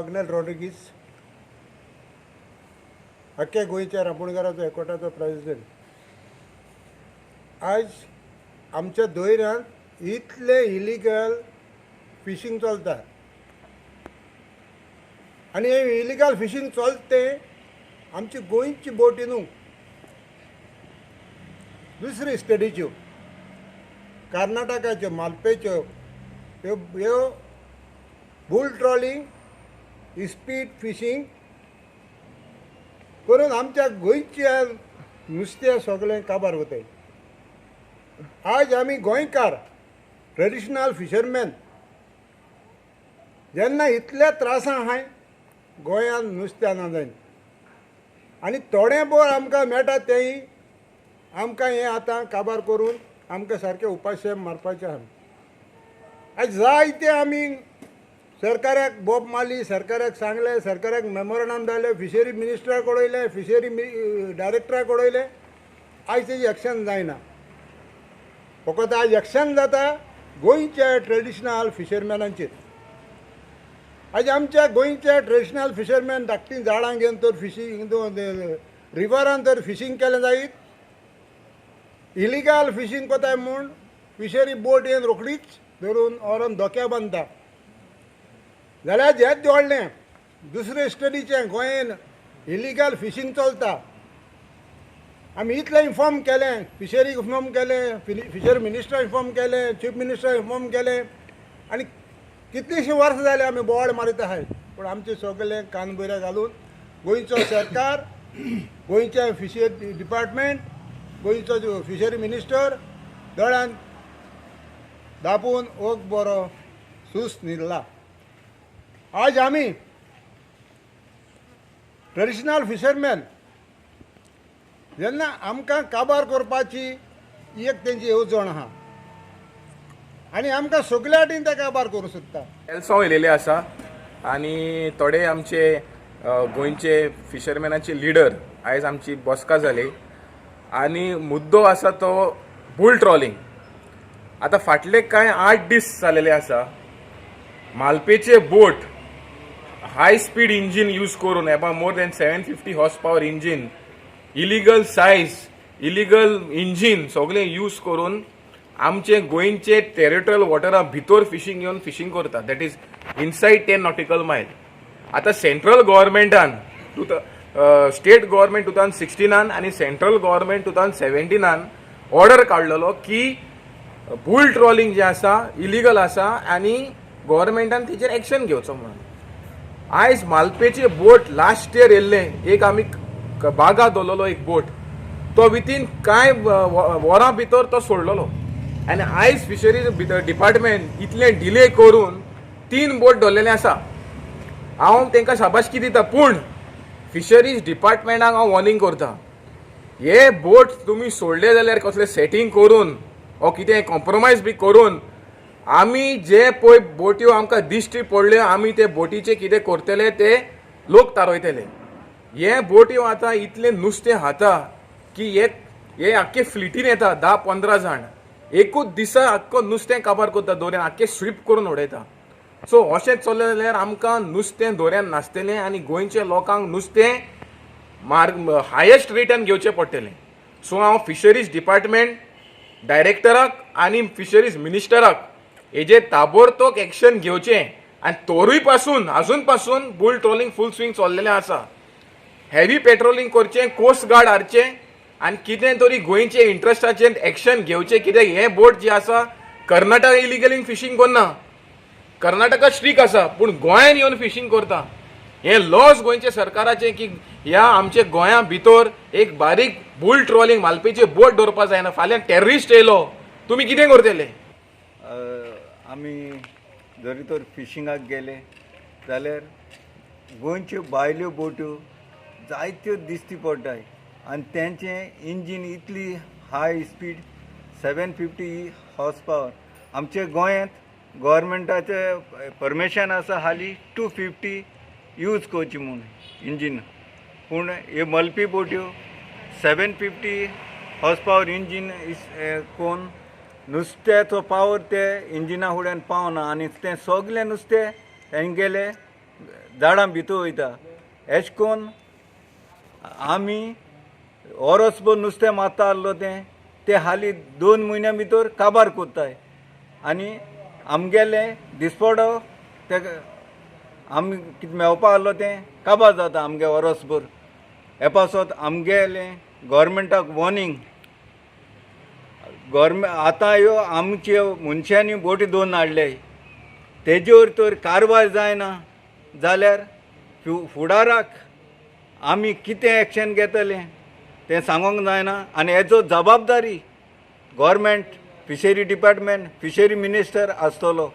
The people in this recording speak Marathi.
माग्नेल रॉड्रिगीस, अख्ख्या गोंयच्या रांपोणकाराचो एकवटाचो प्रेसिडेंट. आज आमच्या दोयऱ्यांत इतले इलिगल फिशींग चलता आनी हे इलिगल फिशींग चलता ते आमची गोंयची बोटी न्हू, दुसरी स्टेटीच्यो कर्नाटकाच्यो मालपेच्यो ह्यो बुल ट्रॉलिंग स्पीड फिशींग करून आमच्या गोंयच्या नुस्तें सगळें काबार वताय. आज आमी गोंयकार ट्रेडिशनल फिशरमॅन जेन्ना इतल्या त्रासां आहाय गोंयांत नुस्तें ना जायन आनी थोडे बोर आमकां मेळटा तेय आमकां हें आतां काबार करून आमकां सारकें उपाशे मारपाचें आहा. आज जायते आमी सरकाराक बोब मारली, सरकाराक सांगलें, सरकाराक मेमोरंडम धाडलें, फिशरी मिनिस्टराक कळयलें, फिशरी डायरेक्टराक कळयलें. आयज तेजें एक्शन जायना. फकत आज एक्शन जाता गोंयच्या ट्रेडिशनल फिशरमॅनांचेर. आज आमच्या गोंयच्या ट्रेडिशनल फिशरमॅन धाकटीं झाडां घेवन तर फिशींग रिवरान तर फिशींग केलें जायत. इलिगल फिशींग कोताय म्हूण फिशरी बोट येवन रोखडीच धरून व्हरून धोक्या बांदता. जाल्यार हेंच व्हडलें दुसरे स्टेटीचें गोंयान इलिगल फिशींग चलता. आमी इतलें इन्फॉर्म केलें, फिशरीक इन्फॉर्म केलें, फिशर मिनिस्टर इन्फॉर्म केलें, चीफ मिनिस्टर इन्फॉर्म केलें आनी कितलींशीं वर्सां जालीं आमी बोवाळ मारीत आहाय. पूण आमचें सगळें कान बऱ्या घालून गोंयचो सरकार, गोंयचें फिशरी डिपार्टमेंट, गोंयचो फिशरी मिनिस्टर दोळ्यान धापून ओग बरो सूस न्हिदला. आज आमी ट्रेडिशनल फिशरमॅन जेन्ना आमकां काबार करपाची एक तेंची येवजण आहा आनी आमकां सगल्या वाटेन ते काबार करूं सोदता. एल्सांव येयलेले आसा आनी थोडे आमचे गोंयचे फिशरमॅनाचे लिडर आयज आमची बसका जाली आनी मुद्दो आसा तो बुल ट्रॉलिंग. आतां फाटले कांय 8 दीस जालेले आसा मालपेचे बोट हाय स्पीड इंजीन यूज करून एबा more than 750 horse power engine illegal size illegal engine सगळें यूज करून आमचे गोंयचे टेरिटोरियल वॉटरा भितर फिशींग घेवन फिशींग करता. दॅट इज इनसायड 10 नॉटिकल मायल. आतां सेंट्रल गव्हर्मेंटान स्टेट गव्हर्मेंट 2016 आनी सेंट्रल गव्हर्मेंट 2017 ऑर्डर काडलेलो की बुल ट्रॉलिंग जें आसा इलिगल आसा आनी गव्हर्मेंटान तेचेर एक्शन घेवचो म्हणून. आयज मालपेचे बोट लास्ट इयर येयल्ले एक आमी बागा दवरलेलो एक बोट तो विथीन कांय वरां भितर तो सोडलेलो आनी आयज फिशरीज डिपार्टमेंट इतलें डिले करून 3 बोट दवरलेले आसा. हांव तांकां शाबासकी दिता पूण फिशरीज डिपार्टमेंटाक हांव वॉर्निंग करता हे बोट तुमी सोडले जाल्यार कसले सेटींग करून ओ कितें कॉम्प्रोमायज बी करून आमी जे पळय बोट्यो आमकां दिश्टी पडल्यो आमी ते बोटीचे कितें करतले ते लोक तारयतले. हे बोट्यो आतां इतलें नुस्तें खाता की हे आख्खे फ्लिटीन येता 10-15 जाण एकूच दिसा आख्खो नुस्तें काबार करता दोऱ्यान आख्खे स्वीप करून उडयता. सो अशें चल्लें जाल्यार आमकां नुस्तें दोऱ्यान नासतलें आनी गोंयच्या लोकांक नुस्तें हायेस्ट रेटान घेवचें पडटलें. सो हांव फिशरीज डिपार्टमेंट डायरेक्टराक आनी फिशरीज मिनिस्टराक हेजेर ताबडतोब एक्शन घेवचें आनी तोरूय पासून आजून पासून बुल ट्रॉलिंग फूल स्विंग चल्लेलें आसा. हेवी पेट्रोलिंग करचें, कोस्ट गार्ड हाडचें आनी कितें तरी गोंयचे इंट्रस्टाचेर एक्शन घेवचें. कित्याक हे बोट जे आसा कर्नाटका इलिगल फिशींग करना, कर्नाटका स्ट्रीक आसा पूण गोंयान येवन फिशींग करता. हे लॉस गोंयच्या सरकाराचे की ह्या आमच्या गोंया भितर एक बारीक बुल ट्रॉलिंग मालपेचे बोट दवरपा जायना. फाल्यां टेररिस्ट येयलो तुमी कितें करतले? आमी जरी तर फिशिंगाक गेले जाल्यार गोंयच्यो भायल्यो बोट्यो जायत्यो दिश्टी पडटाय आनी तेंचें इंजीन इतली हाय स्पीड 750 हॉर्स पॉवर. आमच्या गोंयांत गव्हर्मेंटाचें परमिशन आसा हालीं 250 यूज करची म्हूण इंजीन. पूण हे मलपी बोट्यो 750 हॉर्स पॉवर इंजीन कोण नुस्त्याचो पावर ते इंजिना फुड्यान पावना आनी तें सगलें नुस्तें तेंगेलें झाडां भितर वयता अशें करून आमी ओरोसभर नुस्तें मारता आसलो ते हालीं 2 म्हयन्या भितर काबार कोत्ताय आनी आमगेले दिसपडो ते आमी कितें मेवपा आसलो तें काबार जाता आमगे ओरोसभर हे पासत आमगेले गव्हर्मेंटाक वॉर्निंग आतां ह्यो आमच्यो मनशांनी बोटी 2 हाडले तेजेर तर कारवाय जायना जाल्यार फुडाराक आमी कितें एक्शन घेतले तें सांगोंक जायना आनी हेजो जबाबदारी government fishery department fishery minister आसतलो